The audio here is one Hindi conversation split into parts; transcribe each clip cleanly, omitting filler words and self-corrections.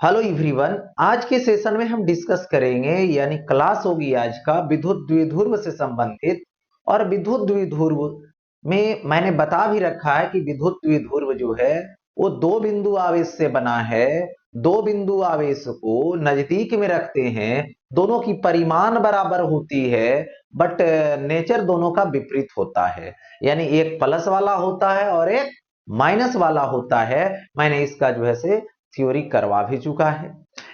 Hello everyone. आज के सेशन में हम डिस्कस करेंगे यानी क्लास होगी आज का विद्युत द्विध्रुव से संबंधित। और विद्युत द्विध्रुव में मैंने बता भी रखा है कि विद्युत द्विध्रुव जो है वो दो बिंदु आवेश से बना है। दो बिंदु आवेश को नजदीक में रखते हैं, दोनों की परिमाण बराबर होती है, बट नेचर दोनों का विपरीत होता है। यानी एक प्लस वाला होता है और एक माइनस वाला होता है। मैंने इसका जो है से थ्योरी करवा भी चुका है।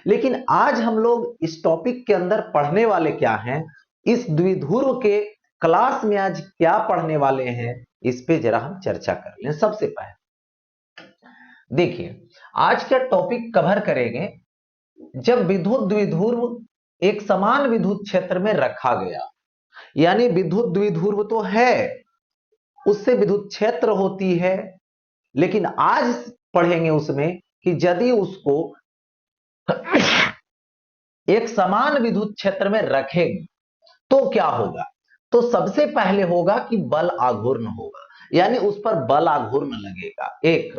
लेकिन आज हम लोग इस टॉपिक के अंदर पढ़ने वाले क्या हैं, इस द्विध्रुव के क्लास में आज क्या पढ़ने वाले हैं, इस पे जरा हम चर्चा कर लें। सबसे पहले देखिए, आज का टॉपिक कवर करेंगे जब विद्युत द्विध्रुव एक समान विद्युत क्षेत्र में रखा गया। यानी विद्युत द्विध्रुव तो है, उससे विद्युत क्षेत्र होती है, लेकिन आज पढ़ेंगे उसमें कि यदि उसको एक समान विद्युत क्षेत्र में रखेंगे तो क्या होगा। तो सबसे पहले होगा कि बल आघूर्ण होगा, यानी उस पर बल आघूर्ण लगेगा। एक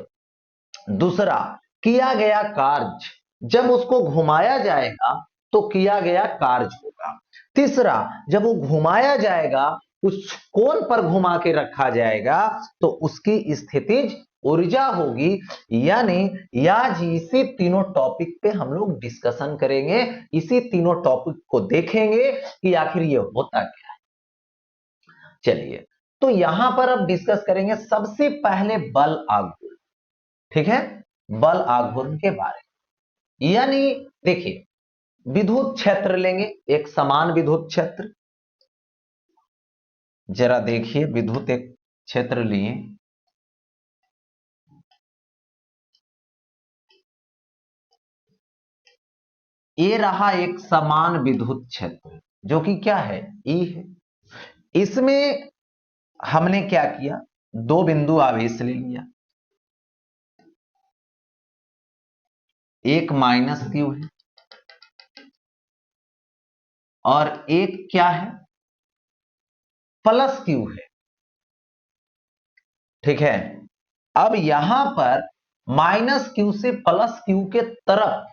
दूसरा, किया गया कार्य जब उसको घुमाया जाएगा तो किया गया कार्य होगा। तीसरा, जब वो घुमाया जाएगा, उस कोण पर घुमा के रखा जाएगा तो उसकी स्थितिज ऊर्जा होगी। यानी आज इसी तीनों टॉपिक पे हम लोग डिस्कशन करेंगे, इसी तीनों टॉपिक को देखेंगे कि आखिर ये होता क्या है। चलिए, तो यहां पर अब डिस्कस करेंगे सबसे पहले बल आघूर्ण। ठीक है, बल आघूर्ण के बारे में। यानी देखिए, विद्युत क्षेत्र लेंगे, एक समान विद्युत क्षेत्र। जरा देखिए, विद्युत एक क्षेत्र लिए, ये रहा एक समान विद्युत क्षेत्र जो कि क्या है, ई है। इसमें हमने क्या किया, दो बिंदु आवेश ले लिया, एक माइनस क्यू है और एक क्या है, प्लस क्यू है। ठीक है, अब यहां पर माइनस क्यू से प्लस क्यू के तरफ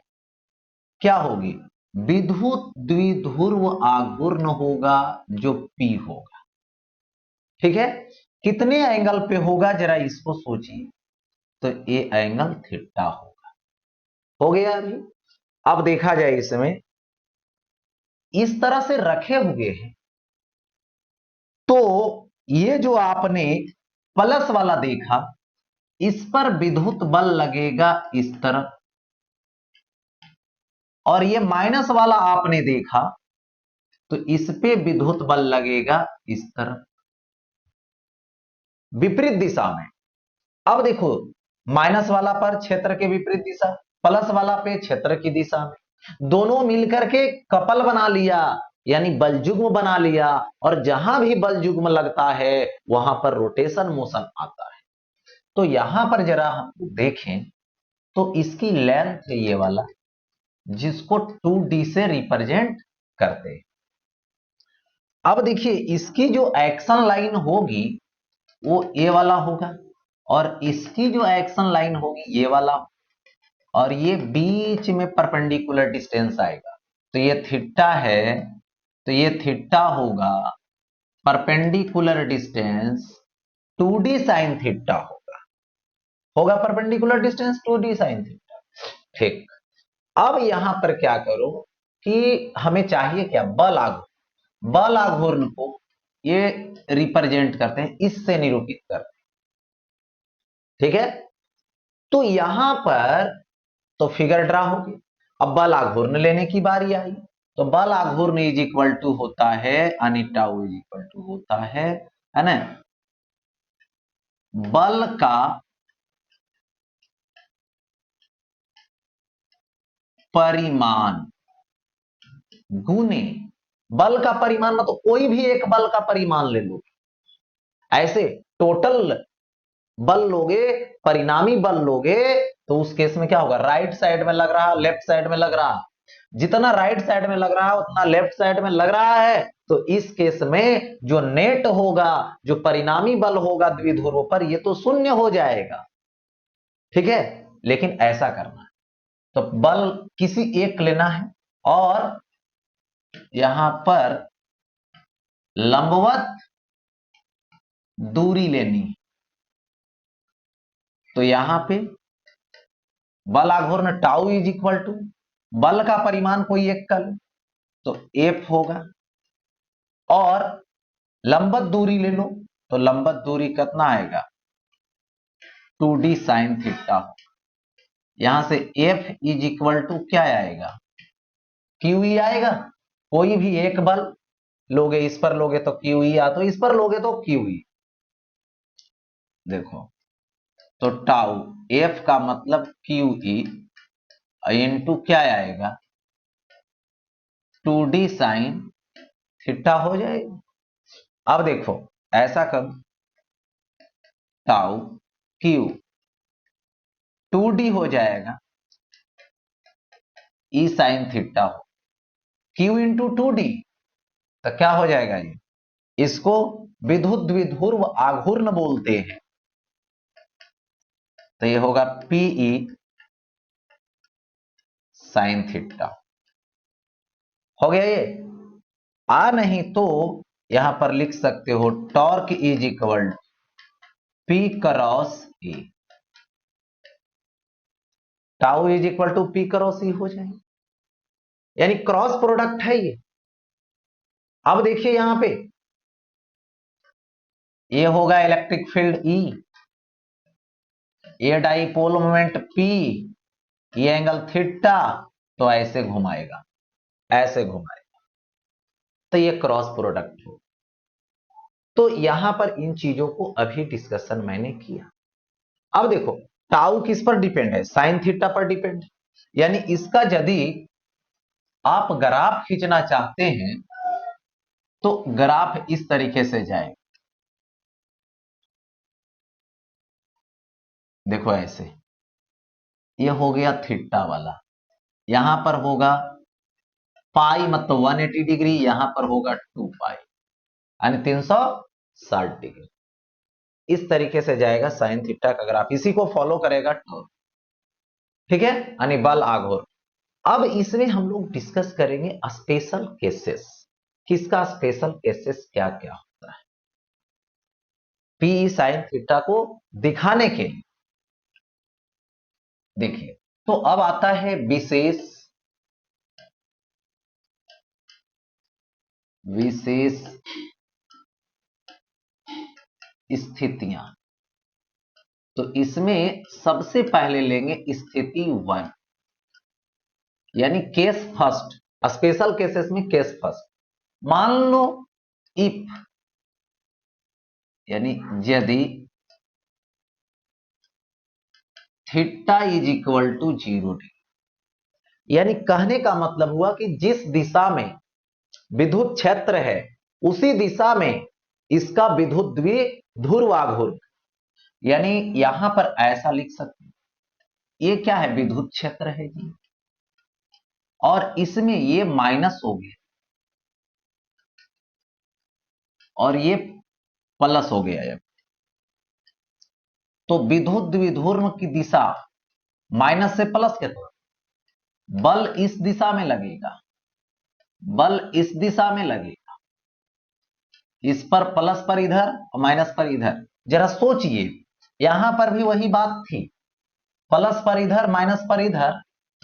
क्या होगी, विद्युत द्विध्रुव आघूर्ण होगा जो पी होगा। ठीक है, कितने एंगल पे होगा जरा इसको सोचिए, तो ये एंगल थीटा होगा। हो गया अभी। अब देखा जाए, इसमें इस तरह से रखे हुए हैं तो ये जो आपने प्लस वाला देखा, इस पर विद्युत बल लगेगा इस तरफ, और ये माइनस वाला आपने देखा तो इस पे विद्युत बल लगेगा इस तरफ, विपरीत दिशा में। अब देखो, माइनस वाला पर क्षेत्र के विपरीत दिशा, प्लस वाला पे क्षेत्र की दिशा में, दोनों मिलकर के कपल बना लिया, यानी बलयुग्म बना लिया। और जहां भी बलयुग्म लगता है वहां पर रोटेशन मोशन आता है। तो यहां पर जरा हम देखें तो इसकी लेंथ है ये वाला, जिसको 2D से रिप्रेजेंट करते हैं। अब देखिए, इसकी जो एक्शन लाइन होगी वो ए वाला होगा, और इसकी जो एक्शन लाइन होगी ये वाला, और ये बीच में परपेंडिकुलर डिस्टेंस आएगा। तो ये थीटा है, तो ये थीटा होगा, perpendicular distance 2D sine theta होगा। होगा perpendicular distance 2D sine theta. ठीक, अब यहां पर क्या करो कि हमें चाहिए क्या, बल आघूर्ण। बल आघूर्ण को ये रिप्रेजेंट करते हैं, इससे निरूपित करते हैं। ठीक है, तो यहां पर तो फिगर ड्रा होगी। अब बल आघूर्ण लेने की बारी आई, तो बल आघूर्ण इज इक्वल टू होता है अनिटाउ इज इक्वल टू होता है ना, बल का परिमाण गुने, बल का परिमाण मतलब कोई भी एक बल का परिमाण ले लो, ऐसे टोटल बल लोगे, परिणामी बल लोगे, तो उस केस में क्या होगा, राइट साइड में लग रहा, लेफ्ट साइड में लग रहा, जितना राइट साइड में लग रहा है उतना लेफ्ट साइड में लग रहा है। तो इस केस में जो नेट होगा, जो परिणामी बल होगा द्विध्रुव पर, ये तो शून्य हो जाएगा। ठीक है, लेकिन ऐसा करना, तो बल किसी एक लेना है और यहां पर लंबवत दूरी लेनी है। तो यहां पे बल आघूर्ण टाउ इज इक्वल टू बल का परिमाण कोई एक कर, तो एफ होगा, और लंबवत दूरी ले लो, तो लंबवत दूरी कितना आएगा 2d साइन थीटा। यहां से एफ इज इक्वल टू क्या आएगा क्यू ई आएगा। कोई भी एक बल लोगे, इस पर लोगे तो क्यू ई, या तो इस पर लोगे तो क्यू ई। देखो, तो टाउ एफ का मतलब क्यू ई इंटू क्या आएगा 2d साइन थीटा हो जाएगा। अब देखो ऐसा कर, टाउ क्यू 2d हो जाएगा ई साइन थीटा हो, क्यू इंटू 2d, तो क्या हो जाएगा ये, इसको विद्युत द्विध्रुव आघूर्ण बोलते हैं। तो ये होगा पीई साइन थीटा। हो गया ये। नहीं तो यहां पर लिख सकते हो torque is equal P cross E, tau is equal to P cross E हो जाएगा, यानी क्रॉस प्रोडक्ट है ये। अब देखिए यहां पे ये होगा इलेक्ट्रिक फील्ड ई, ये डाइपोल मोमेंट पी, ये एंगल थीटा, तो ऐसे घुमाएगा, ऐसे घुमाएगा, तो ये क्रॉस प्रोडक्ट हो। तो यहां पर इन चीजों को अभी डिस्कशन मैंने किया। अब देखो टाउ किस पर डिपेंड है, साइन थीटा पर डिपेंड है, यानी इसका यदि आप ग्राफ खींचना चाहते हैं तो ग्राफ इस तरीके से जाए, देखो ऐसे, ये हो गया थीटा वाला, यहां पर होगा पाई मतलब 180 डिग्री, यहां पर होगा 2 पाई यानी 360 डिग्री। इस तरीके से जाएगा साइन थीटा का ग्राफ, इसी को फॉलो करेगा टॉर्क। ठीक है, यानी बल आघूर्ण। अब इसमें हम लोग डिस्कस करेंगे स्पेशल केसेस, किसका स्पेशल केसेस क्या क्या होता है पी साइन थीटा को दिखाने के लिए। देखिए, तो अब आता है विशेष विशेष स्थितियां। तो इसमें सबसे पहले लेंगे स्थिति 1, यानी केस फर्स्ट। स्पेशल केसेस में केस फर्स्ट। मान लो इफ, यानी यदि theta is equal to 0 degree, यानी कहने का मतलब हुआ कि जिस दिशा में विद्युत क्षेत्र है उसी दिशा में इसका विद्युत द्विध्रुव आघूर्ण, यानी यहां पर ऐसा लिख सकते हैं, ये क्या है विद्युत क्षेत्र है जी, और इसमें ये माइनस हो गया और ये प्लस हो गया। तो विद्युत द्विध्रुव की दिशा माइनस से प्लस के तरफ, बल इस दिशा में लगेगा, बल इस दिशा में लगेगा, इस पर प्लस पर इधर और माइनस पर इधर। जरा सोचिए, यहां पर भी वही बात थी, प्लस पर इधर माइनस पर इधर,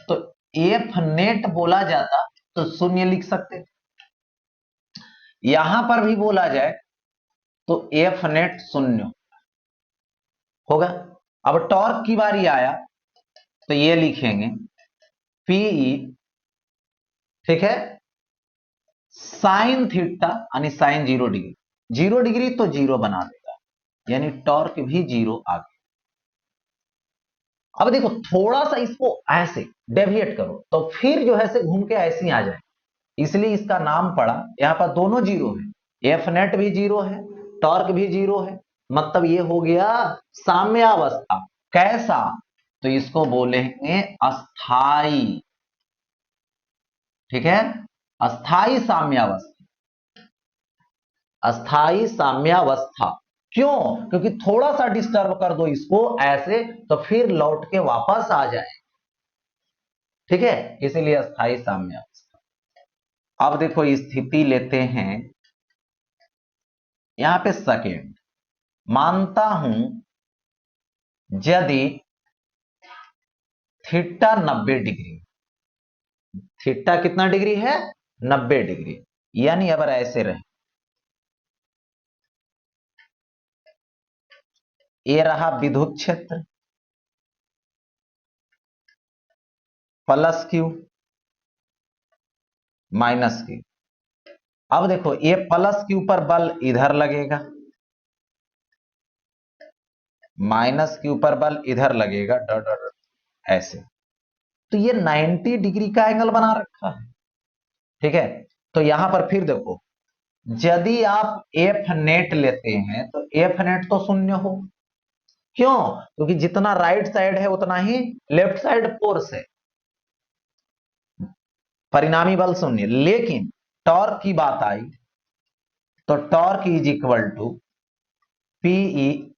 तो एफ नेट बोला जाता तो शून्य लिख सकते, यहां पर भी बोला जाए तो एफ नेट शून्य होगा। अब टॉर्क की बारी आया तो ये लिखेंगे पीई, ठीक है, साइन थीटा यानी साइन 0 डिग्री, 0 डिग्री तो 0 बना देगा, यानी टॉर्क भी 0 आ गया। अब देखो थोड़ा सा इसको ऐसे डेविएट करो तो फिर जो है से घूम के ऐसे ही आ जाए, इसलिए इसका नाम पड़ा, यहां पर दोनों 0 है, एफ नेट भी 0 है, टॉर्क भी 0 है, मतलब ये हो गया साम्यावस्था। कैसा, तो इसको बोलेंगे अस्थाई, ठीक है, अस्थाई साम्यावस्था, अस्थाई साम्यावस्था। क्यों, क्योंकि थोड़ा सा डिस्टर्ब कर दो इसको ऐसे तो फिर लौट के वापस आ जाए। ठीक है, इसीलिए अस्थाई साम्यावस्था। अब देखो स्थिति लेते हैं यहां पे सेकेंड, मानता हूं यदि थीटा 90 डिग्री, थीटा कितना डिग्री है, 90 डिग्री, यानी अगर ऐसे रहे, ये रहा विद्युत क्षेत्र प्लस क्यू माइनस क्यू। अब देखो ये प्लस क्यू पर बल इधर लगेगा, माइनस क्यू पर बल इधर लगेगा, डॉट डॉट डॉट, ऐसे। तो ये 90 डिग्री का एंगल बना रखा है। ठीक है, तो यहां पर फिर देखो, यदि आप एफ नेट लेते हैं तो एफ नेट तो शून्य हो, क्यों, क्योंकि जितना राइट साइड है उतना ही लेफ्ट साइड फोर्स है, परिणामी बल शून्य। लेकिन टॉर्क की बात आई तो torque is equal to P E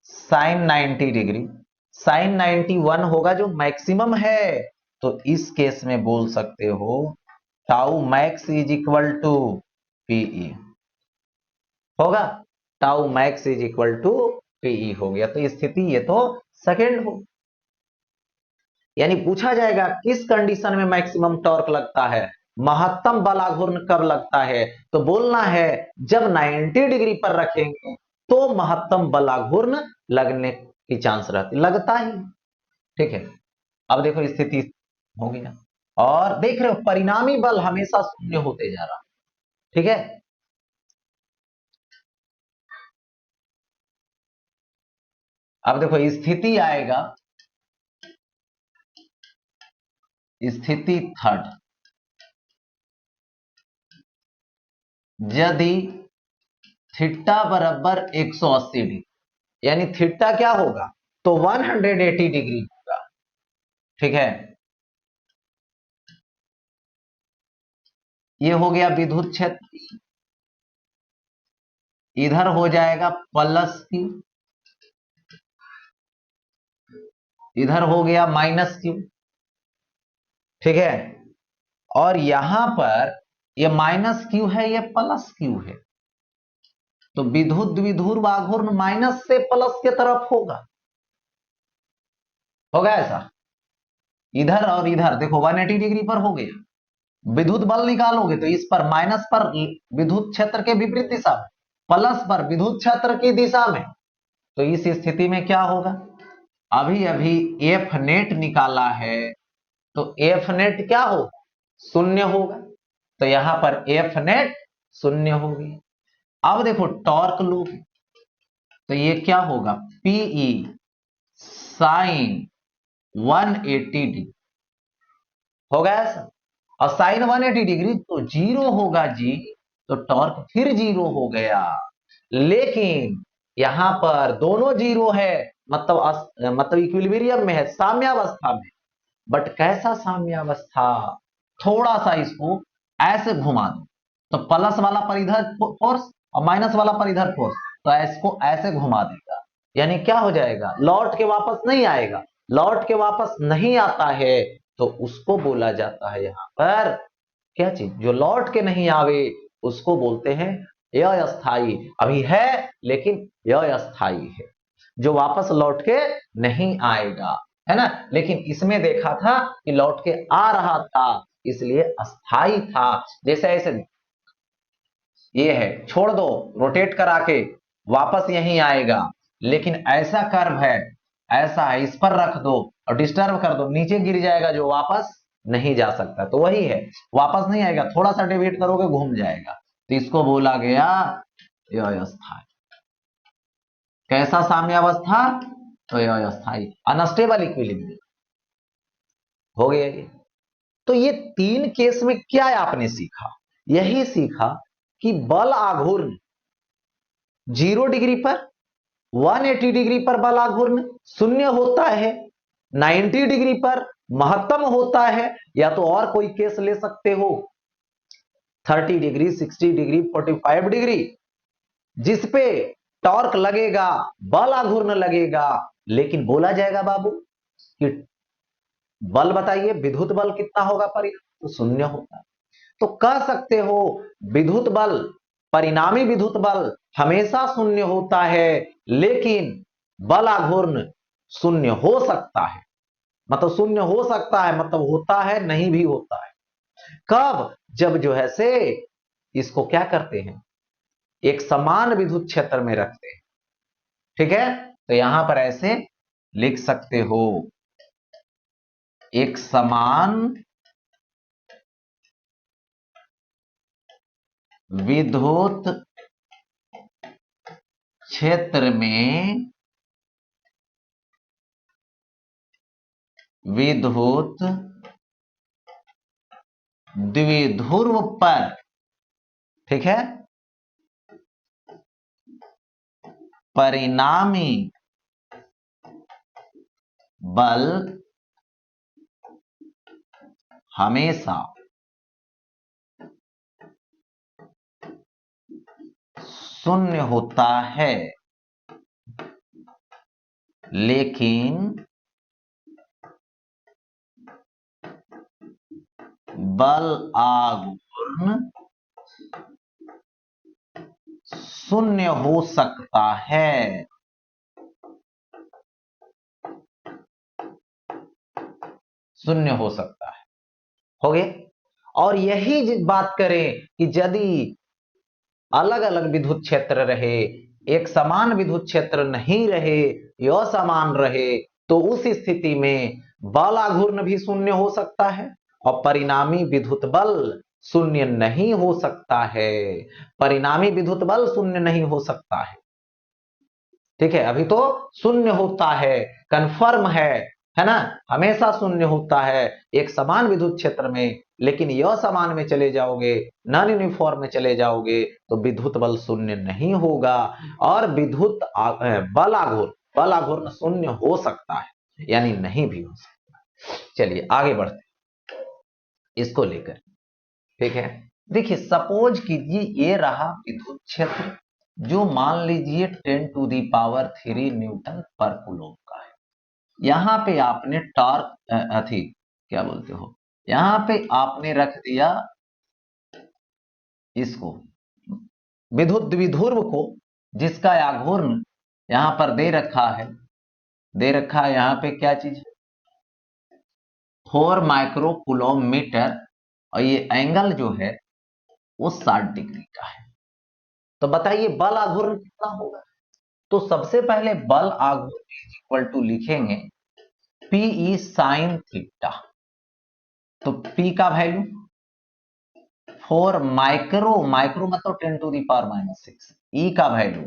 sine 90 degree, sine 91 होगा जो मैक्सिमम है, तो इस केस में बोल सकते हो tau max is equal to P E होगा, tau max is equal to P E हो गया। तो स्थिति ये तो सेकेंड हो, यानी पूछा जाएगा किस कंडीशन में मैक्सिमम टॉर्क लगता है, महत्तम बल आघूर्ण कब लगता है, तो बोलना है जब 90 डिग्री पर रखेंगे तो महत्तम बल आघूर्ण लगने की चांस रहती, लगता ही। ठीक है, अब देखो स्थिति हो गया, और देख रहे हो परिणामी बल हमेशा शून्य होते जा रहा। ठीक है, अब देखो स्थिति आएगा, स्थिति थर्ड, यदि थीटा बराबर 180 डिग्री, यानी थीटा क्या होगा, तो 180 डिग्री होगा। ठीक है, ये हो गया विद्युत क्षेत्र, इधर हो जाएगा प्लस क्यू, इधर हो गया माइनस क्यू। ठीक है, और यहां पर ये माइनस क्यू है, ये प्लस क्यू है, तो विद्युत द्विध्रुव आघूर्ण माइनस से प्लस के तरफ होगा, होगा ऐसा, इधर और इधर देखो 180 डिग्री पर हो गया, विद्युत बल निकालोगे तो इस पर माइनस पर विद्युत क्षेत्र के विपरीत दिशा में, प्लस पर विद्युत क्षेत्र की दिशा में, तो इस स्थिति में क्या होगा, अभी अभी एफ नेट निकाला है, तो एफ नेट क्या होगा, शून्य होगा, तो यहां पर एफ नेट शून्य होगी। अब देखो टॉर्क लो, तो ये क्या होगा, पीई साइन 180 डिग्री होगा ऐसा, और साइन 180 डिग्री तो जीरो होगा जी, तो टॉर्क फिर जीरो हो गया। लेकिन यहां पर दोनों जीरो है, मतलब इक्विलिब्रियम में है, साम्यावस्था में। बट कैसा साम्यावस्था, थोड़ा सा इसको ऐसे घुमा दो, तो प्लस वाला पर इधर फोर्स और माइनस वाला पर इधर फोर्स, तो इसको ऐसे घुमा देगा, यानी क्या हो जाएगा, लौट के वापस नहीं आएगा, लौट के वापस नहीं आता है, तो उसको बोला जाता है यहां पर क्या चीज, जो लौट के नहीं आवे उसको बोलते हैं यह अस्थाई, अभी है लेकिन यह अस्थाई है, जो वापस लौट के नहीं आएगा, है ना। लेकिन इसमें देखा था कि लौट के आ रहा था, इसलिए अस्थाई था। जैसे ऐसे ये है, छोड़ दो, रोटेट करा के वापस यहीं आएगा, लेकिन ऐसा कर्व है, ऐसा है, इस पर रख दो और डिस्टर्ब कर दो, नीचे गिर जाएगा, जो वापस नहीं जा सकता, तो वही है, वापस नहीं आएगा, थोड़ा सा डेविएट करोगे घूम जाएगा, तो इसको बोला गया अस्थाई। कैसा साम्यावस्था, तो अस्थाई, अनस्टेबल इक्विलिब्रियम हो गया ये। तो ये तीन केस में क्या है आपने सीखा, यही सीखा कि बल आघूर्ण 0 डिग्री पर, 180 डिग्री पर बल आघूर्ण शून्य होता है, 90 डिग्री पर महत्तम होता है, या तो और कोई केस ले सकते हो 30 डिग्री, 60 डिग्री, 45 डिग्री, जिसपे टॉर्क लगेगा, बल आघूर्ण लगेगा, लेकिन बोला जाएगा बाबू कि बल बताइए, विद्युत बल कितना होगा परिणामी, तो शून्य होता है। तो कह सकते हो विद्युत बल, परिणामी विद्युत बल हमेशा शून्य होता है, लेकिन बल आघूर्ण शून्य हो सकता है। मतलब शून्य हो सकता है मतलब होता है, नहीं भी होता है। कब? जब जो है से इसको क्या करते हैं, एक समान विद्युत क्षेत्र में रखते हैं। ठीक है, तो यहां पर ऐसे लिख सकते हो, एक समान विद्युत क्षेत्र में विद्युत द्विध्रुव पर, ठीक है, परिणामी बल हमेशा शून्य होता है, लेकिन बल आघूर्ण शून्य हो सकता है। शून्य हो सकता है, हो गए। और यही बात करें कि यदि अलग अलग विद्युत क्षेत्र रहे, एक समान विद्युत क्षेत्र नहीं रहे, असमान रहे, तो उस स्थिति में बल आघूर्ण भी शून्य हो सकता है और परिणामी विद्युत बल शून्य नहीं हो सकता है। परिणामी विद्युत बल शून्य नहीं हो सकता है। ठीक है, अभी तो शून्य होता है, कंफर्म है ना, हमेशा शून्य होता है एक समान विद्युत क्षेत्र में। लेकिन यह समान में चले जाओगे, नॉन यूनिफॉर्म में चले जाओगे, तो विद्युत बल शून्य नहीं होगा और विद्युत बल आघूर्ण शून्य हो सकता है, यानी नहीं भी हो सकता। चलिए आगे बढ़ते हैं इसको लेकर। ठीक है, देखिए सपोज कीजिए ये रहा विद्युत क्षेत्र, जो मान लीजिए 10⁻³ न्यूटन पर कूलम का है। यहां पे आपने टॉर्क अथी क्या बोलते हो, यहां पे आपने रख दिया इसको विद्युत द्विध्रुव को, जिसका आघूर्ण यहां पर दे रखा है, यहां पे क्या चीज, 4 माइक्रो मीटर, और ये एंगल जो है वो 60 डिग्री का है। तो बताइए बल आघूर्ण कितना होगा। तो सबसे पहले बल आघूर्ण इक्वल टू लिखेंगे पी ई साइन थीटा। तो पी का वैल्यू 4 माइक्रो मतलब 10⁻⁻⁶, ई का वैल्यू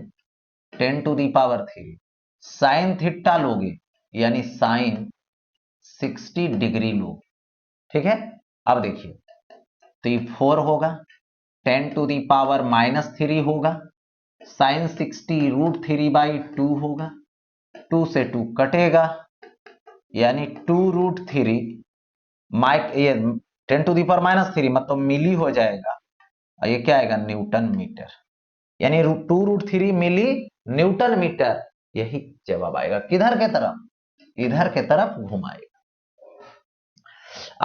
10⁻³ साइन थीटा लोगे यानी साइन 60 डिग्री लोगे। ठीक है, अब देखिए तो ये 4 होगा, 10⁻⁻³ होगा, साइन 60√3/2 होगा, 2 से 2 कटेगा यानी 2√3 माइक, ये 10⁻³ मतलब मिली हो जाएगा, और ये क्या आएगा न्यूटन मीटर, यानी 2√3 मिली न्यूटन मीटर। यही जवाब आएगा, किधर के तरफ, इधर के तरफ घुमाएगा।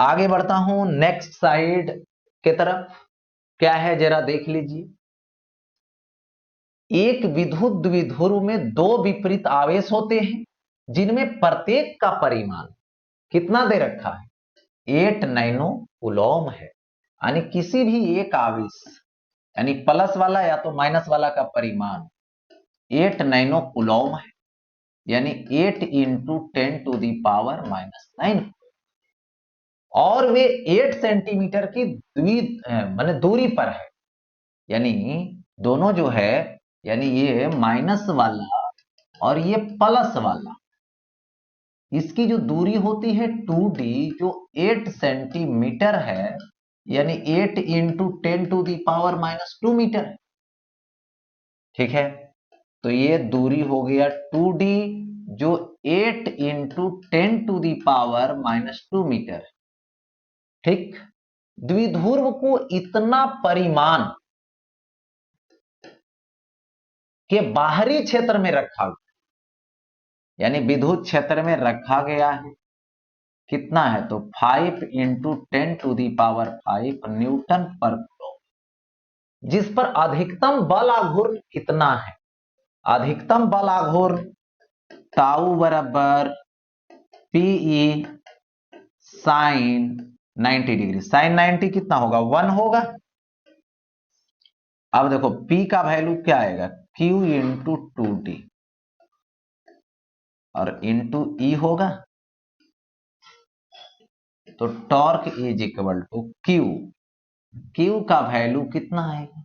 आगे बढ़ता हूं नेक्स्ट साइड के तरफ, क्या है जरा देख लीजिए। एक विद्युत द्विध्रुव में दो विपरीत आवेश होते हैं, जिनमें प्रत्येक का परिमाण कितना दे रखा है, 8 नैनो कूलम है। यानी किसी भी एक आवेश, यानी प्लस वाला या तो माइनस वाला का परिमाण 8 नैनो कूलम है, यानी 8 इंटू 10⁻⁻⁹, और वे 8 सेंटीमीटर की माने दूरी पर है। यानी दोनों जो है, यानी ये माइनस वाला और ये प्लस वाला, इसकी जो दूरी होती है 2d, जो 8 सेंटीमीटर है, यानी 8 इंटू 10⁻⁻² मीटर है। ठीक है, तो ये दूरी हो गया 2d, जो 8 इंटू 10⁻⁻² मीटर है। ठीक, द्विध्रुव को इतना परिमाण के बाहरी क्षेत्र में रखा गया, यानी विद्युत क्षेत्र में रखा गया है, कितना है, तो 5 इंटू 10⁵ न्यूटन पर कूलम, जिस पर अधिकतम बल आघूर्ण कितना है, अधिकतम बल आघूर्ण टाउ बराबर पीई साइन 90 डिग्री। साइन 90 कितना होगा, 1 होगा। अब देखो P का वैल्यू क्या आएगा, Q इंटू 2D और इंटू E होगा, तो torque is equal to Q का वैल्यू कितना आएगा,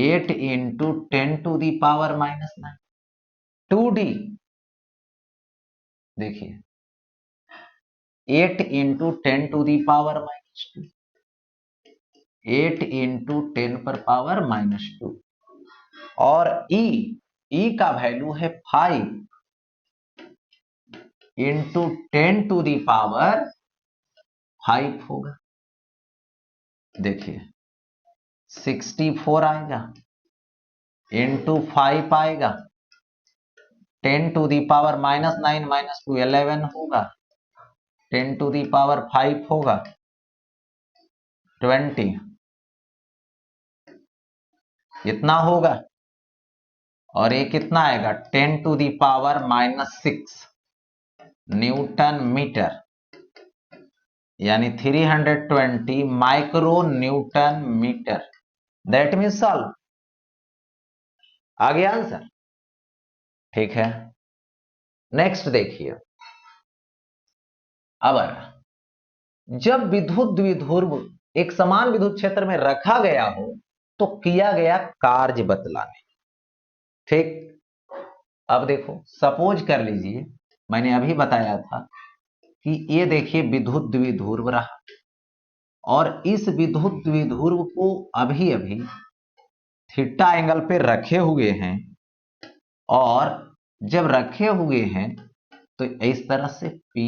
8 इंटू 10⁻⁹ 2D, देखिए 8 इंटू 10⁻⁻², 8 इंटू 10⁻⁻², और E का वैल्यू है 5 इंटू 10⁵ होगा। देखिए 64 आएगा, इंटू 5 आएगा, 10⁻⁻⁹ -2 11 होगा, 10⁵ होगा 20, इतना होगा। और ये कितना आएगा, 10⁻⁻6 न्यूटन मीटर, यानी 320 micro newton metre. That means solve, आ गया आंसर। ठीक है, नेक्स्ट देखिए। अब जब विद्युत द्विध्रुव एक समान विद्युत क्षेत्र में रखा गया हो तो किया गया कार्य बतलाने। ठीक, अब देखो सपोज कर लीजिए, मैंने अभी बताया था कि ये देखिए विद्युत द्विध्रुव रहा, और इस विद्युत द्विध्रुव को अभी अभी थीटा एंगल पे रखे हुए हैं, और जब रखे हुए हैं तो इस तरह से Pe,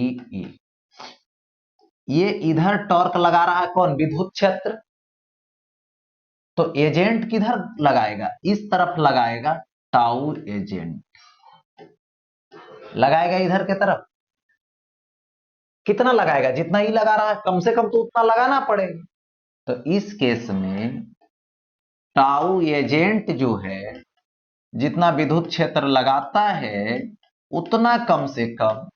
ये इधर टॉर्क लगा रहा है कौन, विद्युत क्षेत्र, तो एजेंट किधर लगाएगा, इस तरफ लगाएगा, टाउ एजेंट लगाएगा इधर के तरफ। कितना लगाएगा, जितना ही लगा रहा है, कम से कम तो उतना लगाना पड़ेगा। तो इस केस में टाउ एजेंट जो है, जितना विद्युत क्षेत्र लगाता है उतना कम से कम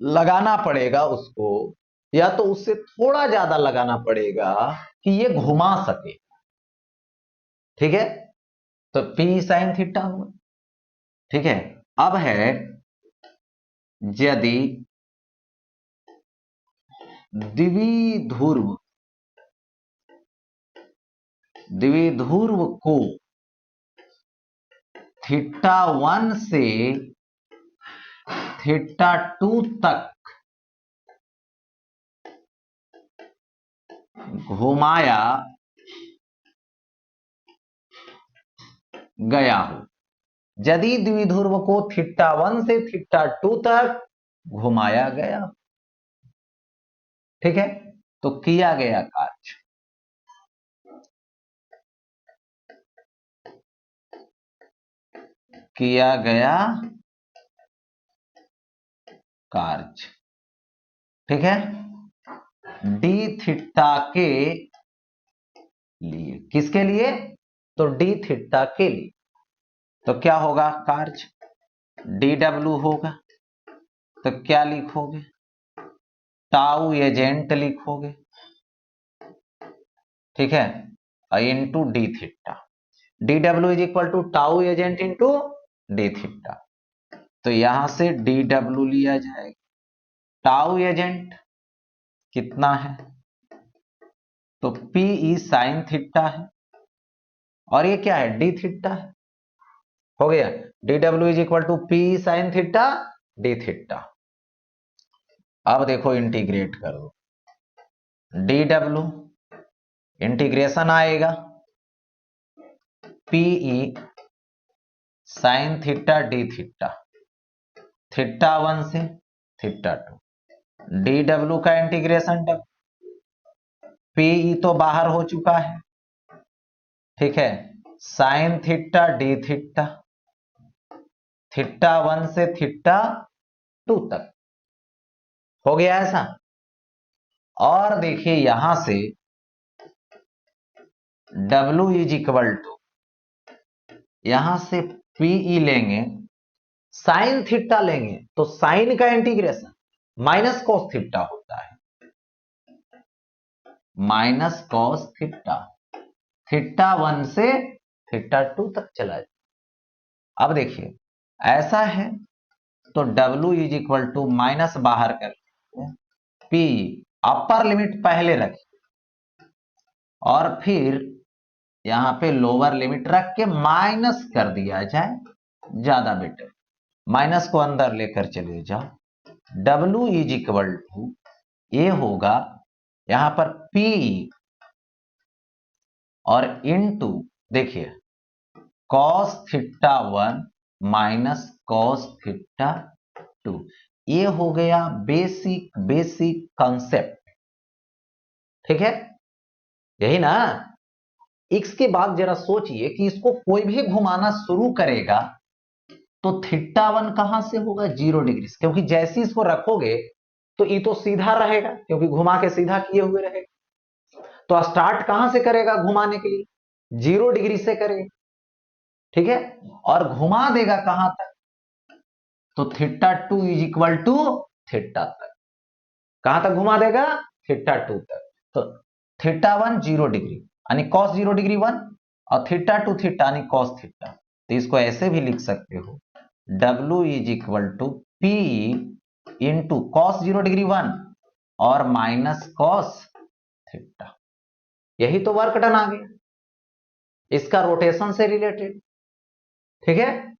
लगाना पड़ेगा उसको, या तो उससे थोड़ा ज्यादा लगाना पड़ेगा कि ये घुमा सके। ठीक है, तो P साइन थीटा हुआ। ठीक है, अब है यदि द्विध्रुव को θ1 से θ2 तक घुमाया गया हो, यदि द्विध्रुव को θ1 से θ2 तक घुमाया गया, ठीक है, तो किया गया कार्य, किया गया कार्य, ठीक है, डी थीटा के लिए, किसके लिए, तो डी थीटा के लिए, तो क्या होगा कार्य, dw होगा, तो क्या लिखोगे, टाउ एजेंट लिखोगे, ठीक है, into D theta, dw is equal to tau agent into D theta, तो यहां से dw लिया जाएगा, टाउ एजेंट कितना है, तो Pe साइन थीटा है, और ये क्या है, डी थीटा है, हो गया, dw is equal to Pe sine theta d theta. अब देखो इंटीग्रेट करो, dw इंटीग्रेशन आएगा Pe sine theta d theta, θ1 से θ2, dw का इंटीग्रेशन Pe तो बाहर हो चुका है, ठीक है, साइन थीटा डी थीटा, θ1 से θ2 तक, हो गया ऐसा। और देखिए यहां से W इज इक्वल टू, यहां से पीई लेंगे, साइन थीटा लेंगे तो साइन का इंटीग्रेशन माइनस कॉस थीटा होता है, माइनस कॉस थीटा, थीटा 1 से थीटा 2 तक चला जाए। अब देखिए ऐसा है तो W is equal to minus बाहर कर पी, अपर लिमिट पहले रखें और फिर यहां पे लोअर लिमिट रख के माइनस कर दिया जाए, ज्यादा बेटर। माइनस को अंदर लेकर चले जाओ। W इज इक्वल टू ये होगा यहां पर P और इनटू देखिए cos theta 1 minus cos theta 2। ये हो गया बेसिक कॉन्सेप्ट, ठीक है, यही ना। इसके बाद जरा सोचिए कि इसको कोई भी घुमाना शुरू करेगा तो थीटा 1 कहां से होगा, 0 डिग्री से, क्योंकि जैसे इसको रखोगे तो ये तो सीधा रहेगा क्योंकि घुमा के सीधा किए हुए रहेगा। तो स्टार्ट कहां से करेगा घुमाने के लिए, 0 डिग्री से करेगा, ठीक है, और घुमा देगा कहां तक, तो theta 2 is equal to theta तक। कहां तक घुमा देगा, थीटा 2 तक। तो थीटा 1 0 डिग्री यानी कॉस 0 डिग्री 1 और थीटा 2 थीटा यानी कॉस थीटा। तो इसको ऐसे भी लिख सकते हो W is equal to P into cos 0 degree 1 और माइनस कॉस थीटा। यही तो वर्क डन आ गया इसका रोटेशन से रिलेटेड, ठीक है।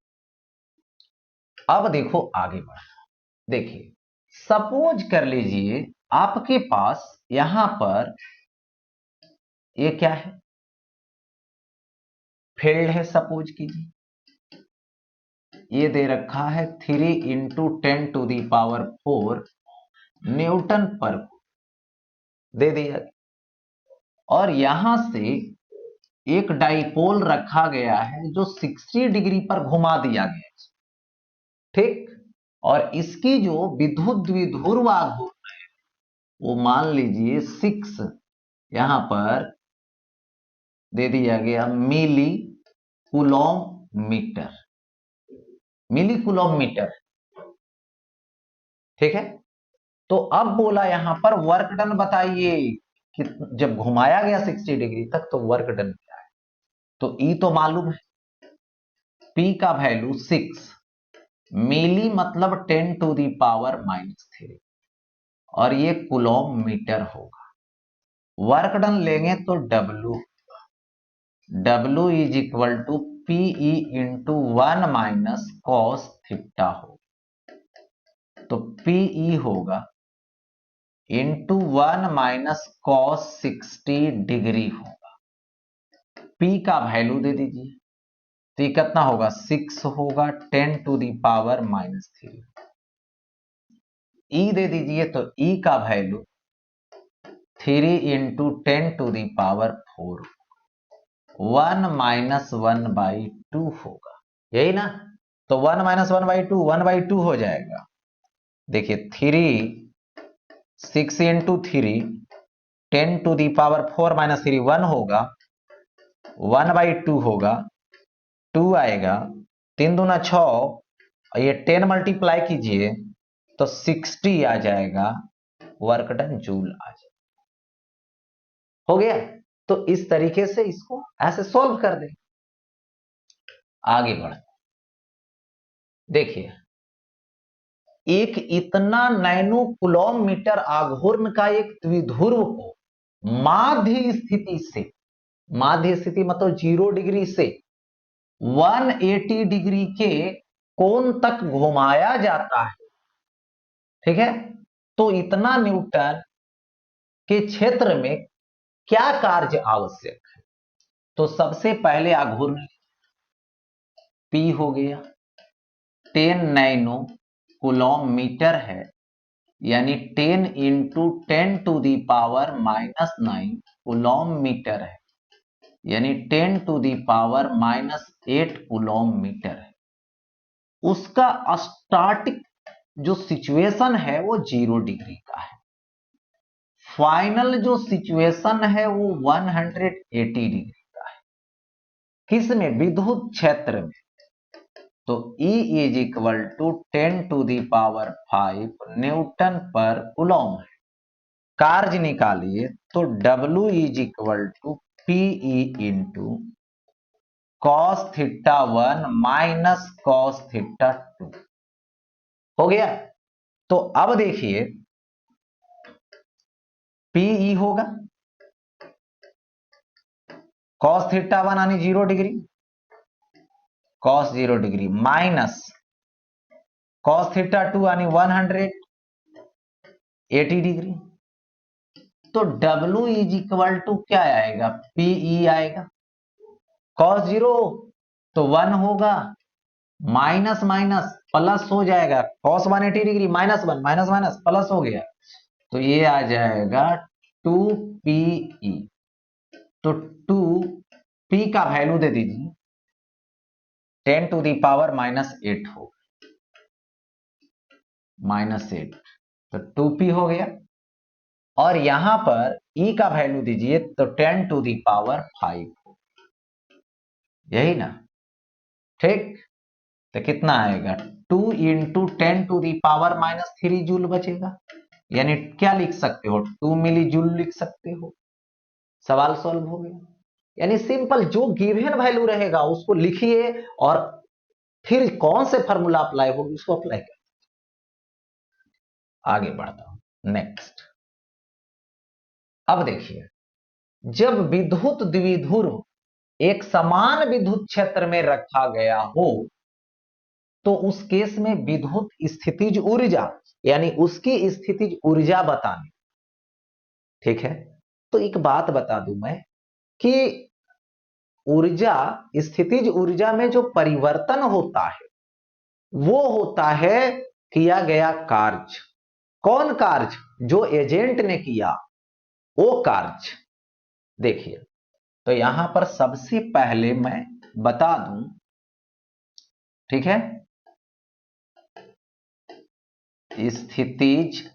अब देखो आगे बढ़, देखिए सपोज कर लीजिए आपके पास यहां पर ये क्या है, फील्ड है, सपोज कीजिए ये दे रखा है 3 इंटू 10⁴ न्यूटन पर दे दिया, और यहां से एक डाइपोल रखा गया है जो 60 डिग्री पर घुमा दिया गया है, ठीक, और इसकी जो विद्युत द्विध्रुव आघूर्ण है वो मान लीजिए 6 यहां पर दे दिया गया मिली कूलॉम मीटर, मिली कूलॉम मीटर, ठीक है। तो अब बोला यहां पर वर्क डन बताइए कि जब घुमाया गया 60 डिग्री तक तो वर्क डन क्या है। तो ई तो मालूम है, पी का वैल्यू 6 मिली मतलब 10⁻⁻³ और ये कूलॉम मीटर होगा। वर्क डन लेंगे तो W is equal to P E into 1 minus cos theta होगा। तो पीई होगा इंटू 1 माइनस कॉस 60 डिग्री होगा। पी का वैल्यू दे दीजिए तो ये कितना होगा, 6 होगा 10⁻⁻3। ई दे दीजिए तो ई का वैल्यू 3 इंटू 10⁴ 1 माइनस 1/2 होगा, यही ना। तो 1 माइनस 1/2 1/2 हो जाएगा। देखिए 6 इंटू 3 10⁴ माइनस 3 1 होगा, 1/2 होगा, 2 आएगा, 3 दूना 6 और ये 10 मल्टीप्लाई कीजिए तो 60 आ जाएगा, वर्क डन जूल आ जाएगा। हो गया। तो इस तरीके से इसको ऐसे सॉल्व कर दे। आगे बढ़, देखिए एक इतना नैनो कूलॉम मीटर आघूर्ण का एक द्विध्रुव को माध्य स्थिति से, माध्य स्थिति मतलब 0 डिग्री से 180 डिग्री के कोण तक घुमाया जाता है, ठीक है। तो इतना न्यूटन के क्षेत्र में क्या कार्य आवश्यक है, तो सबसे पहले आघूर्ण P हो गया 10 नैनो कूलॉम मीटर है, यानी 10 इंटू 10⁻⁻9 कूलॉम मीटर है, यानी 10⁻⁻8 कूलॉम मीटर है। उसका स्टार्टिक जो सिचुएशन है वो 0 डिग्री का है, फाइनल जो सिचुएशन है वो 180 डिग्री का है। किस में? विद्युत क्षेत्र में। तो E is equal to 10⁵ newton पर कूलॉम है। कार्य निकालिए तो W is equal to PE into cos θ1 minus cos θ2 हो गया। तो अब देखिए PE होगा cos θ1 यानी 0 degree, cos 0 degree minus cos θ2 यानी 180 डिग्री। तो W इज इक्वल टू क्या आएगा? PE आएगा, cos 0 तो 1 होगा, माइनस माइनस प्लस हो जाएगा, cos 180 degree minus 1 minus minus plus हो गया, तो ये आ जाएगा 2PE। तो 2P का वैल्यू दे दीजिए 10⁻⁻8 हो, -8, तो 2P हो गया। और यहां पर E का वैल्यू दीजिए तो 10⁵ हो, यही ना? ठीक, तो कितना आएगा? 2 इंटू 10⁻⁻3 जूल बचेगा, यानी क्या लिख सकते हो? 2 मिली जूल लिख सकते हो। सवाल सॉल्व हो गया। यानी सिंपल, जो गिवन वैल्यू रहेगा उसको लिखिए और फिर कौन से फॉर्मूला अप्लाई होगी उसको अप्लाई कर। आगे बढ़ता हूं, नेक्स्ट। अब देखिए, जब विद्युत द्विध्रुव एक समान विद्युत क्षेत्र में रखा गया हो तो उस केस में विद्युत स्थितिज ऊर्जा यानी उसकी स्थितिज ऊर्जा बतानी। ठीक है, तो एक बात बता दूं मैं कि ऊर्जा, स्थितिज ऊर्जा में जो परिवर्तन होता है वो होता है किया गया कार्य। कौन कार्य? जो एजेंट ने किया वो कार्य। देखिए, तो यहां पर सबसे पहले मैं बता दूं, ठीक है, स्थितिज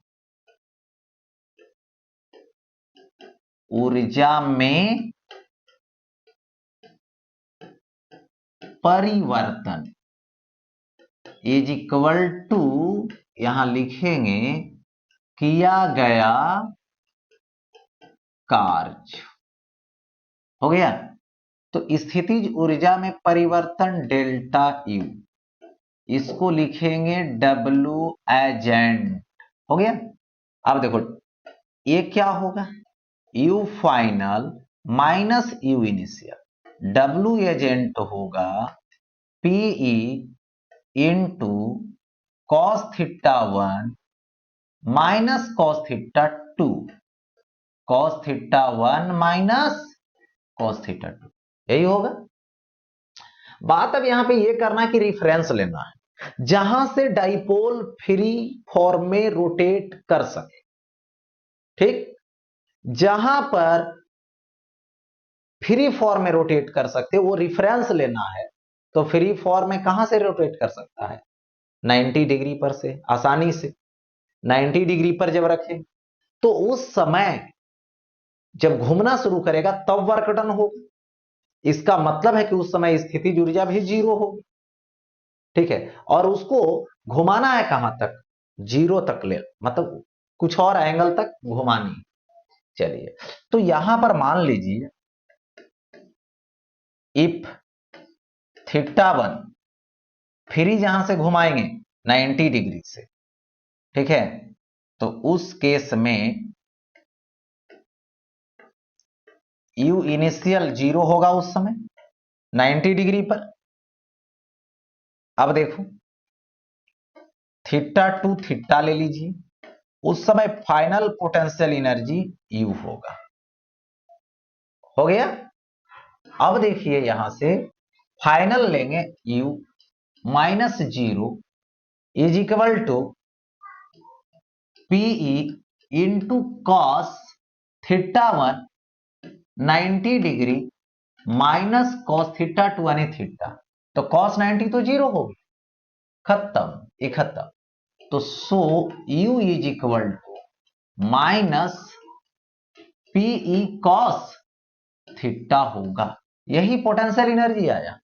ऊर्जा में परिवर्तन इज इक्वल टू, यहां लिखेंगे किया गया कार्य। हो गया। तो स्थितिज ऊर्जा में परिवर्तन डेल्टा यू, इसको लिखेंगे W एजेंट। हो गया। अब देखो ये क्या होगा? U final minus U initial, W agent होगा PE into cos θ1 minus cos θ2, cos θ1 minus cos θ2, यही होगा। बात अब यहां पे ये करना कि रिफरेंस लेना है जहां से डाइपोल फ्री फॉर्म में रोटेट कर सके। ठीक, जहां पर फ्री फॉर्म में रोटेट कर सकते वो रिफरेंस लेना है। तो फ्री फॉर्म में कहां से रोटेट कर सकता है? 90 डिग्री पर से आसानी से। 90 डिग्री पर जब रखें तो उस समय जब घूमना शुरू करेगा तब वर्क डन होगा। इसका मतलब है कि उस समय स्थितिज ऊर्जा भी 0 होगी। ठीक है, और उसको घुमाना है कहां तक? 0 तक ले, मतलब कुछ और एंगल तक घुमानी। चलिए, तो यहां पर मान लीजिए इफ θ1 फ्री जहां से घुमाएंगे 90 डिग्री से, ठीक है, तो उस केस में U इनिशियल 0 होगा उस समय 90 डिग्री पर। अब देखो θ2 थीटा ले लीजिए, उस समय फाइनल पोटेंशियल एनर्जी U होगा। हो गया। अब देखिए यहां से फाइनल लेंगे U minus 0 is equal to PE into cos θ1 90 degree minus cos θ2 यानी थीटा। तो कॉस 90 तो 0 होगी, खत्म, ये खत्म। तो so U is equal to minus PE cos theta होगा। यही पोटेंशियल एनर्जी आया।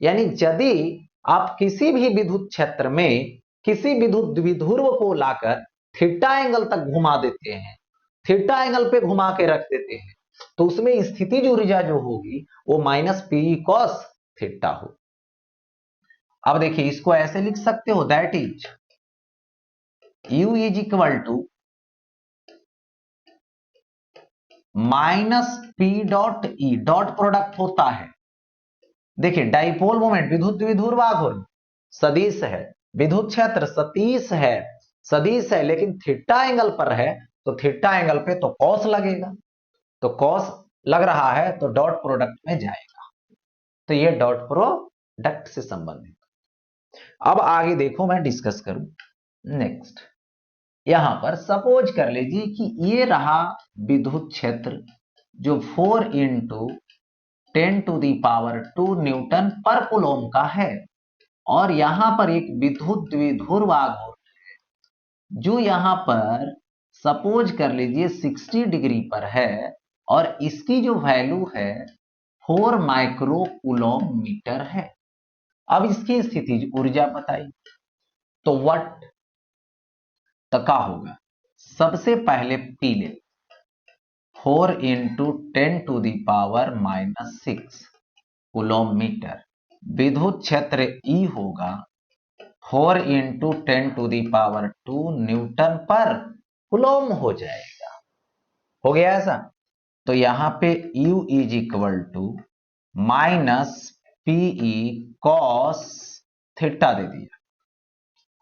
यानी यदि आप किसी भी विद्युत क्षेत्र में किसी विद्युत द्विध्रुव को लाकर थीटा एंगल तक घुमा देते हैं, थीटा एंगल पे घुमा के रख देते हैं, तो उसमें स्थितिज ऊर्जा जो होगी वो माइनस पीई कॉस थीटा हो। अब देखिए इसको ऐसे लिख सकते हो, that is U is equal to minus P dot E, dot product होता है। देखिए डाइपोल मोमेंट विद्युत द्विध्रुव आघूर्ण सदिश है, विद्युत क्षेत्र सदिश है, सदिश है, लेकिन थीटा एंगल पर है तो थीटा एंगल पे तो कॉस लगेगा, तो कॉस लग रहा है तो डॉट प्रोडक्ट में जाएगा। तो ये डॉट प्रोडक्ट से संबंधित। अब आगे देखो मैं डिस्कस करूं नेक्स्ट। यहां पर सपोज कर लीजिए कि ये रहा विद्युत क्षेत्र जो 4 इंटू 10⁻² न्यूटन पर कूलम का है, और यहां पर एक विद्युत द्विध्रुव आघूर्ण जो यहां पर सपोज कर लीजिए 60 डिग्री पर है, और इसकी जो वैल्यू है 4 माइक्रो कूलम मीटर है। अब इसकी स्थिति ऊर्जा बताइए, तो व्हाट तका होगा। सबसे पहले पी ले, 4 इंटू 10⁻⁻6 कूलम मीटर। विद्युत क्षेत्र ई होगा 4 इंटू 10⁻² न्यूटन पर कूलम हो जाएगा। हो गया ऐसा। तो यहां पे U is equal to minus PE cos theta दे दिया।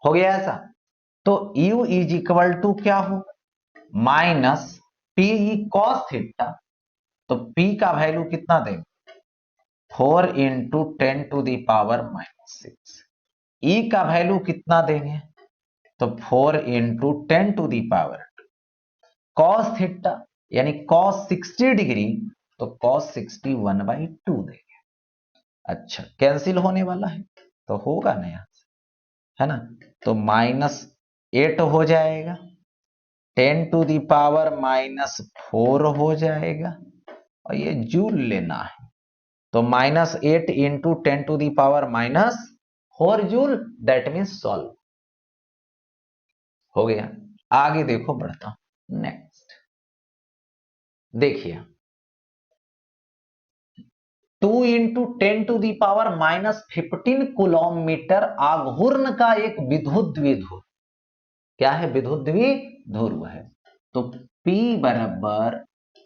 हो गया ऐसा। तो U इज इक्वल टू क्या होगा, माइनस पीई कॉस थीटा। तो P का वैल्यू कितना देंगे, 4 इंटू 10⁻⁻6। E का वैल्यू कितना देंगे, तो 4 इंटू 10⁻²। कॉस थीटा यानी कॉस 60 डिग्री, तो कॉस 60 1/2 देंगे। अच्छा कैंसिल होने वाला है तो होगा ना यहां से, है ना। तो -8 हो जाएगा, 10⁻⁻4 हो जाएगा, और ये जूल लेना है। तो -8 into 10⁻⁻4 joule, that means solve. हो गया। आगे देखो बढ़ता हूं नेक्स्ट। देखिए 2 इंटू 10⁻⁻15 कूलम मीटर आघूर्ण का एक विद्युत द्विध्रुव, क्या है, विद्युत द्विध्रुव है। तो P बराबर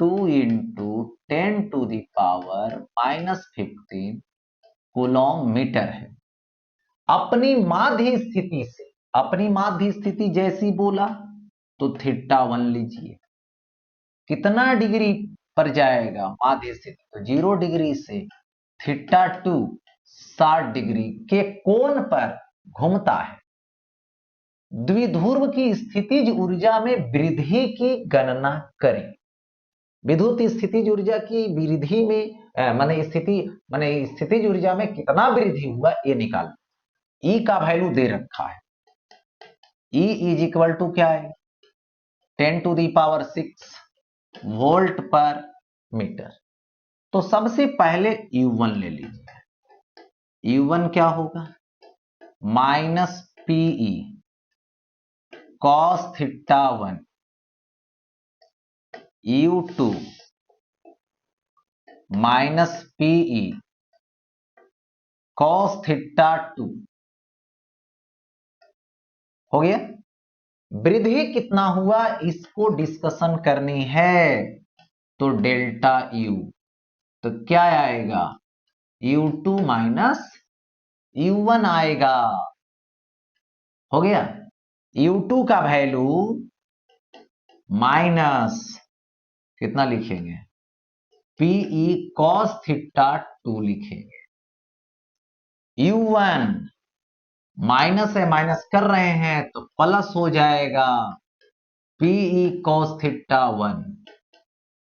2 इंटू 10⁻⁻15 कूलम मीटर है। अपनी माध्य स्थिति से, अपनी माध्य स्थिति जैसी बोला तो θ1 लीजिए, कितना डिग्री पर जाएगा माध्य स्थिति, तो 0 डिग्री से θ2 60 डिग्री के कोण पर घूमता है। द्विध्रुव की स्थितिज ऊर्जा में वृद्धि की गणना करें। विद्युत स्थितिज ऊर्जा की वृद्धि में माने स्थितिज ऊर्जा में कितना वृद्धि हुआ ये निकाल। E का वैल्यू दे रखा है, E इज इक्वल टू क्या है, 10⁶ वोल्ट पर मीटर। तो सबसे पहले U1 ले लीजिए। U1 क्या होगा, minus PE cos θ1, U2 minus PE cos θ2। हो गया। वृद्धि कितना हुआ इसको डिस्कशन करनी है, तो डेल्टा U, तो क्या आएगा, U2 माइनस U1 आएगा। हो गया। U2 का वैल्यू माइनस कितना लिखेंगे, पीई कॉस θ2 लिखेंगे। U1 माइनस है, माइनस कर रहे हैं तो प्लस हो जाएगा, पीई कॉस θ1।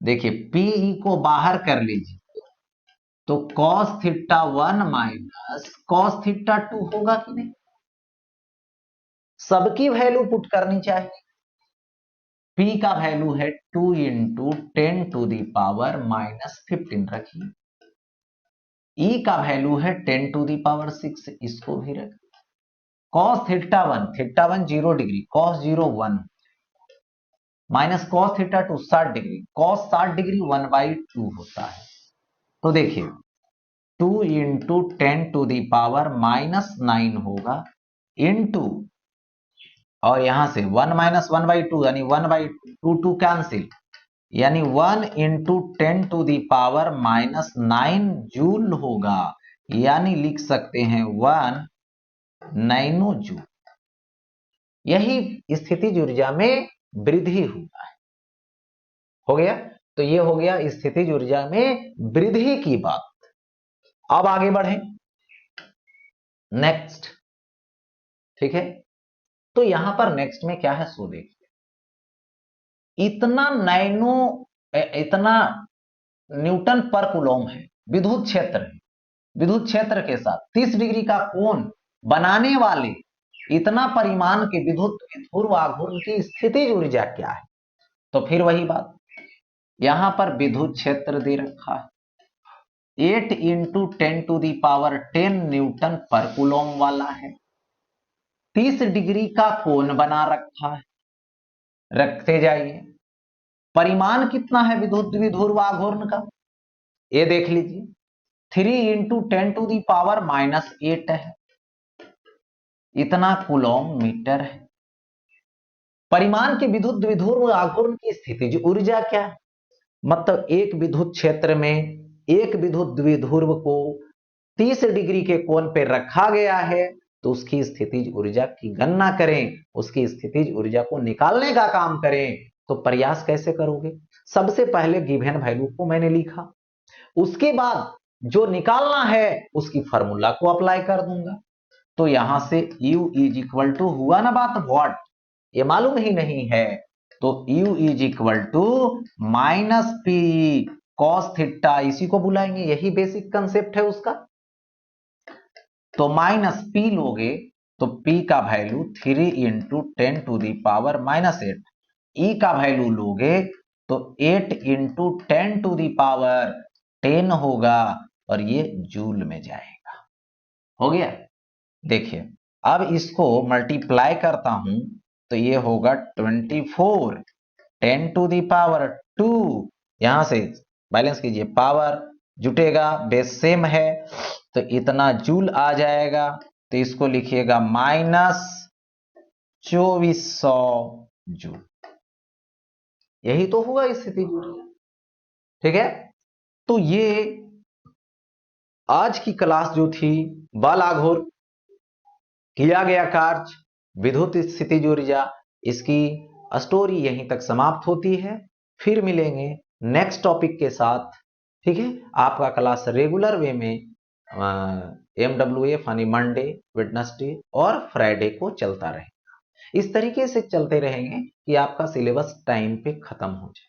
देखिए पीई को बाहर कर लीजिए तो cos θ1 माइनस cos θ2 होगा कि नहीं, सबकी वैल्यू पुट करनी चाहिए। P का वैल्यू है 2 इंटू 10⁻⁻15 रखिए। E का वैल्यू है 10⁻6, इसको भी रखिए। cos θ1 0 degree, cos 0 1 minus cos θ2 60 degree, cos 60 degree 1/2 होता है। तो देखिए 2 इंटू 10⁻⁻9 होगा इंटू, और यहां से 1 माइनस 1/2 यानी 1/2, 2 कैंसिल, यानी 1 इंटू 10⁻⁻9 जूल होगा, यानी लिख सकते हैं 1 नैनो जूल। यही स्थितिज ऊर्जा में वृद्धि हुआ है। हो गया, तो ये हो गया स्थितिज ऊर्जा में वृद्धि की बात। अब आगे बढ़े नेक्स्ट, ठीक है। तो यहां पर नेक्स्ट में क्या है सो देखिए, इतना न्यूटन पर कूलम है विद्युत क्षेत्र है। विद्युत क्षेत्र के साथ 30 डिग्री का कोण बनाने वाले इतना परिमाण के विद्युत ध्रुव आघूर्ण की स्थितिज ऊर्जा क्या है? तो फिर वही बात, यहां पर विद्युत क्षेत्र दे रखा है 8 इंटू 10⁻10 न्यूटन पर कूलम वाला है। 30 डिग्री का कोण बना रखा है, रखते जाइए। परिमाण कितना है विद्युत द्विध्रुव आघूर्ण का, ये देख लीजिए 3 इंटू 10⁻⁻8 है, इतना कूलम मीटर है। परिमाण के विद्युत द्विध्रुव आघूर्ण की स्थितिज ऊर्जा क्या है? मतलब एक विद्युत क्षेत्र में एक विद्युत द्विध्रुव को 30 डिग्री के कोण पे रखा गया है, तो उसकी स्थितिज ऊर्जा की गणना करें, उसकी स्थितिज ऊर्जा को निकालने का काम करें। तो प्रयास कैसे करोगे? सबसे पहले गिवन वैल्यू को मैंने लिखा, उसके बाद जो निकालना है उसकी फॉर्मूला को अप्लाई कर दूंगा। तो यहां से U इज इक्वल टू हुआ ना बात व्हाट, ये मालूम ही नहीं है, तो U is equal to minus P cos theta, इसी को बुलाएंगे, यही बेसिक कंसेप्ट है उसका। तो माइनस पी लोगे तो P का वैल्यू 3 इंटू 10⁻⁻8, E का वैल्यू लोगे तो 8 इंटू 10⁻10 होगा, और ये जूल में जाएगा। हो गया, देखिए अब इसको मल्टीप्लाई करता हूं तो ये होगा 24 10⁻2, यहां से बैलेंस कीजिए, पावर जुटेगा, बेस सेम है, तो इतना जूल आ जाएगा। तो इसको लिखिएगा -2400 जूल। यही तो हुआ स्थिति ऊर्जा, ठीक है। तो ये आज की क्लास जो थी बल आघूर्ण, किया गया कार्य, विद्युत स्थितिज ऊर्जा, इसकी स्टोरी यहीं तक समाप्त होती है। फिर मिलेंगे नेक्स्ट टॉपिक के साथ, ठीक है। आपका क्लास रेगुलर वे में MWF यानी मंडे, वेडनेसडे और फ्राइडे को चलता रहेगा। इस तरीके से चलते रहेंगे कि आपका सिलेबस टाइम पे खत्म हो जाए।